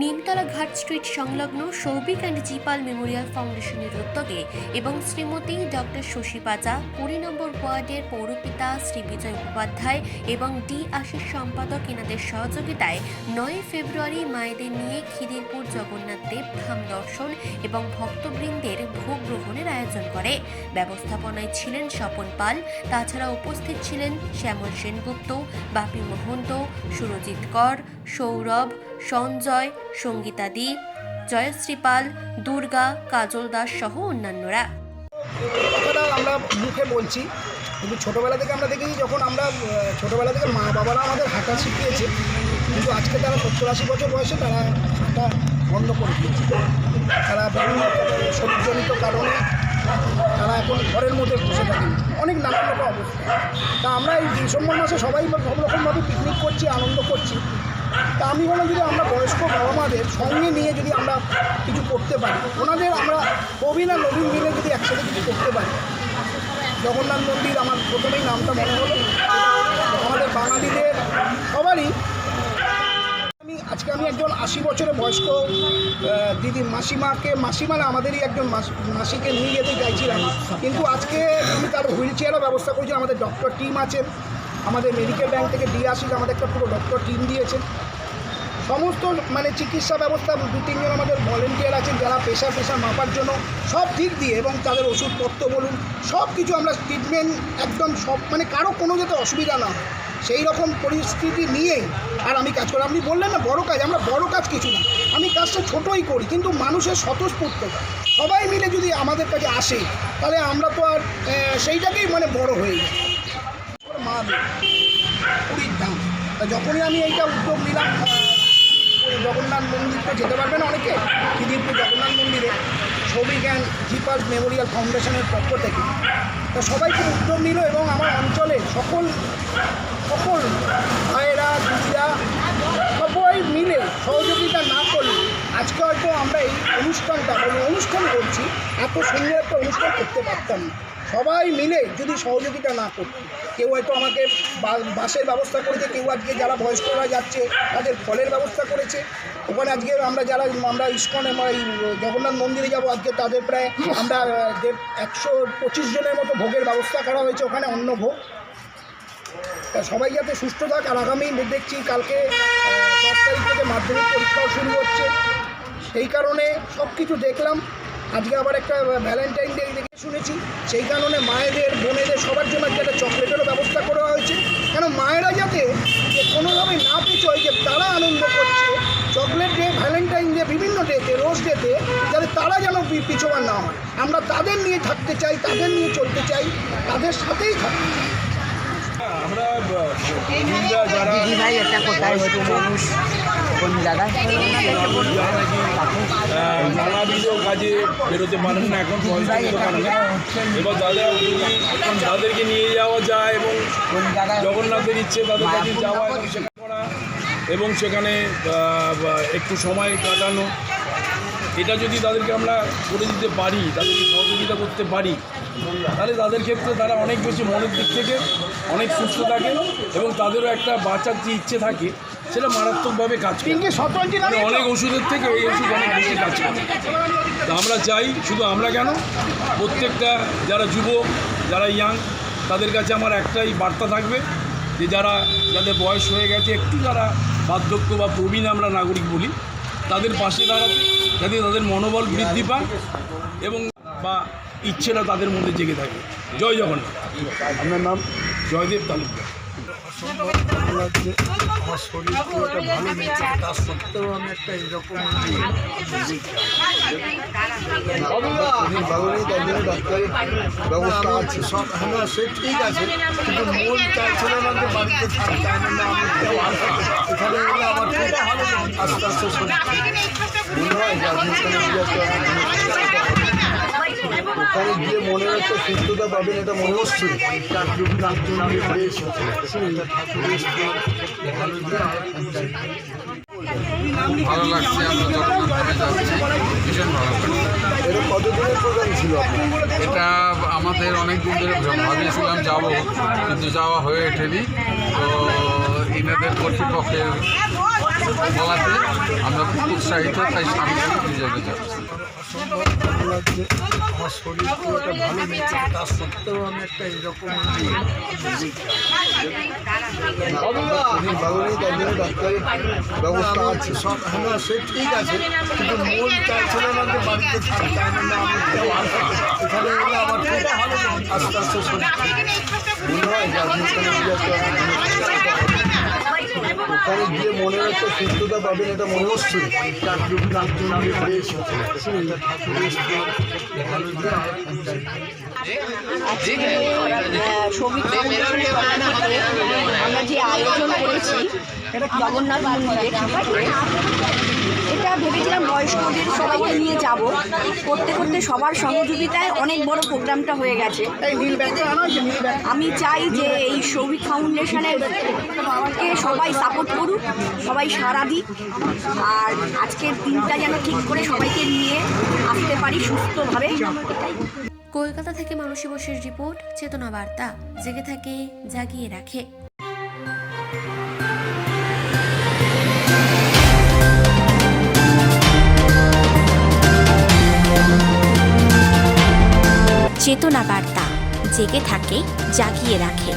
নিমতলা ঘাট স্ট্রিট সংলগ্ন Souvik and জিপাল Memorial ফাউন্ডেশনের উদ্যোগে এবং শ্রীমতী ডক্টর শশী পাজা 20 নম্বর ওয়ার্ডের পৌরপিতা শ্রী বিজয় উপাধ্যায় এবং ডি আশিস সম্পাদক এনাদের সহযোগিতায় 9 ফেব্রুয়ারি মায়েদের নিয়ে খিদিরপুর জগন্নাথ দেব ধাম দর্শন এবং ভক্তবৃন্দের ভোগ গ্রহণের আয়োজন করে। ব্যবস্থাপনায় ছিলেন স্বপন পাল, তাছাড়া উপস্থিত ছিলেন শ্যামল সেনগুপ্ত, বাপি মহন্ত, সুরজিৎ কর, সৌরভ, সঞ্জয়, সঙ্গীতা দি, জয়শ্রী পাল, দুর্গা, কাজল দাস সহ অন্যান্যরা। কথাটা আমরা মুখে বলছি, কিন্তু ছোটোবেলা থেকে আমরা দেখেছি, যখন আমরা ছোটোবেলা থেকে মা বাবারা আমাদের হাঁটা শিখিয়েছে, কিন্তু আজকে তারা 70-80 বছর বয়সে তারা হাঁটা বন্ধ করে দিয়েছে। তারা বিভিন্ন শরীরজনিত কারণে তারা এখন ঘরের মধ্যে বসে থাকেন, অনেক নানান রকম অবস্থা। তা আমরা এই ডিসেম্বর মাসে সবাই সব রকমভাবে পিকনিক করছি, আনন্দ করছি। তা আমি বললাম, যদি আমরা বয়স্ক বাবা মাদের সঙ্গে নিয়ে যদি আমরা কিছু করতে পারি, ওনাদের আমরা প্রবীণ আর নবীন মিলে যদি একসাথে কিছু করতে পারি। জগন্নাথ মন্দির আমার প্রথমেই নামটা মনে হলো, আমাদের বাঙালিদের সবারই। আজকে আমি একজন 80 বছরের বয়স্ক দিদি মাসিমালা আমাদেরই একজন মাসিকে নিয়ে যেতে চাইছিলাম, কিন্তু আজকে আমি তার হুইল চেয়ারও ব্যবস্থা করেছি। আমাদের ডক্টর টিম আছেন, আমাদের মেডিকেল ব্যাংক থেকে দিয়ে আসি, আমাদের একটা পুরো ডক্টর টিম দিয়েছেন। সমস্ত চিকিৎসা ব্যবস্থা 2-3 জন আমাদের ভলেন্টিয়ার আছেন, যারা প্রেশার মাপার জন্য সব দিক দিয়ে, এবং তাদের ওষুধপত্র বলুন সব কিছু আমরা ট্রিটমেন্ট একদম সব কারো কোনো যাতে অসুবিধা না হয় সেই রকম পরিস্থিতি নিয়েই আর আমি কাজ করি। আপনি বললেন না বড় কাজ, আমরা বড় কাজ কিছু না, আমি কাজটা ছোটোই করি, কিন্তু মানুষের স্বতঃস্ফূর্ততা সবাই মিলে যদি আমাদের কাছে আসে, তাহলে আমরা তো আর সেইটাকেই বড় হয়ে যাই। মা পুরীর ধাম, যখনই আমি এইটা উদ্যোগ নিলাম, জগন্নাথ মন্দিরটা যেতে পারবে না অনেকে, খিদিরপুর জগন্নাথ মন্দিরে সৌভিক অ্যান্ড জিপাল মেমোরিয়াল ফাউন্ডেশনের পক্ষ থেকে তা সবাই খুব উদ্যোগ নিল, এবং আমার অঞ্চলে সকল ভাইয়েরা দিদিরা সবাই মিলে সহযোগিতা না করলে আজকে হয়তো আমরা এই অনুষ্ঠান করছি, এত সুন্দর একটা অনুষ্ঠান করতে পারতাম না। সবাই মিলে যদি সহযোগিতা না করত, কেউ হয়তো আমাকে বাসের ব্যবস্থা করেছে, কেউ আজকে যারা বয়স্করা যাচ্ছে তাদের ফলের ব্যবস্থা করেছে। ওখানে আজকে আমরা ইস্কনে জগন্নাথ মন্দিরে যাব, আজকে তাদের প্রায় আমরা 125 জনের মতো ভোগের ব্যবস্থা করা হয়েছে ওখানে, অন্ন ভোগ। তা সবাই যাতে সুস্থ থাক। আর আগামী দেখছি কালকে 10 তারিখ থেকে মাধ্যমিক পরীক্ষাও শুরু হচ্ছে, সেই কারণে সব কিছু দেখলাম। আজকে আবার একটা ভ্যালেন্টাইন ডে দেখে শুনেছি, সেই কারণে মায়েদের বোনেদের সবার জন্য একটা চকলেটেরও ব্যবস্থা করা হয়েছে, কেন মায়েরা যাতে কোনোভাবে না পেছোয়, যে তারা আনন্দ করছে চকলেট ডে, ভ্যালেন্টাইন ডে, বিভিন্ন ডেতে, রোজ ডেতে, যাতে তারা যেন পিছোয়া না হয়। আমরা তাদের নিয়ে থাকতে চাই, তাদের নিয়ে চলতে চাই, তাদের সাথেই থাকতে চাই। আমরা নানাবিধ কাজে বেরোতে পারেন না, এখন এবার তাদেরকে নিয়ে যাওয়া যায়, এবং জগন্নাথের ইচ্ছে তাদের কাছে যাওয়া এবং সেখানে একটু সময় কাটানো, এটা যদি তাদেরকে আমরা করে দিতে পারি, তাদেরকে সহযোগিতা করতে পারি, তাহলে তাদের ক্ষেত্রে তারা অনেক বেশি মনের দিক থেকে অনেক সুস্থ থাকে, এবং তাদেরও একটা বাঁচার যে ইচ্ছে থাকে সেটা মারাত্মকভাবে কাজ করে। অনেক ওষুধের থেকে এই ওষুধ অনেক বেশি কাজ করে। তা আমরা চাই, শুধু আমরা কেন, প্রত্যেকটা যারা যুবক, যারা ইয়াং, তাদের কাছে আমার একটাই বার্তা থাকবে, যে যাদের বয়স হয়ে গেছে, একটু যারা বার্ধক্য বা প্রবীণ আমরা নাগরিক বলি, তাদের পাশে দাঁড়াতে, যাতে তাদের মনোবল বৃদ্ধি পায় এবং বা ইচ্ছেটা তাদের মধ্যে জেগে থাকে। জয় জগন্নাথ। আপনার নাম? জয়দেব তালুকদার। আমার শরীর খুব একটা ভালো নেই, তা সত্ত্বেও আমি একটা এরকম ভালো নেই, তার জন্য ডাক্তারের ব্যবস্থা আছে সব। হ্যাঁ, সে ঠিক আছে, কিন্তু মন চাইছিল না যে বাড়িতে থাকতে, আমি এখানে এলে আমার খুব আস্তে আস্তে শরীর মনে হয় যে আপনি ওখানে গিয়ে মনের একটা সুস্থতা পাবেন, এটা মনে হচ্ছে। ভালো লাগছে, আমরা জগন্নাথ যাচ্ছি, ভীষণ ভালো লাগছে। এটা কতদিনের প্রোগ্রাম ছিল? এটা আমাদের অনেক দিন ধরে ভাবিয়েছিলাম যাব, কিন্তু যাওয়া হয়ে ওঠেনি। তো এনাদের কর্তৃপক্ষের বলাতে আমরা খুব উৎসাহিত, তাই সামনে বিজয়কে যাচ্ছি। ভালো লাগছে, আমার শরীর খুব একটা ভালো নেই, তার সত্ত্বেও আমি একটা এরকম ভালো নেই, তার জন্য ডাক্তারের ব্যবস্থা আছে সব। হ্যাঁ সে ঠিক আছে, কিন্তু মন চাইছিল না যে বাড়িতে থাকতে, না আমি এখানে এলে আমার খুব আস্তে আস্তে শরীর মনে হয় যে আপনি ওখানে গিয়ে মনের একটা সুস্থতা পাবেন, এটা মনে হচ্ছে। শ্রমিক ফাউন্ডেশনের পক্ষ থেকে আমরা যে আয়োজন করেছি জগন্নাথ মন্দিরে, এটা ভেবেছিলাম বয়স্কদের সবাইকে নিয়ে যাব, করতে করতে সবার সহযোগিতায় অনেক বড় প্রোগ্রামটা হয়ে গেছে। আমি চাই যে এই শ্রমিক ফাউন্ডেশনের কে সবাই সাপোর্ট করুক, সবাই সাড়া দিক, আর আজকের দিনটা যেন ঠিক করে সবাইকে নিয়ে আসতে পারি সুস্থভাবে। কলকাতা থেকে মানসী বসের রিপোর্ট, চেতনা বার্তা, জেগে থাকে জাগিয়ে রাখে। চেতনা বার্তা, জেগে থাকে জাগিয়ে রাখে।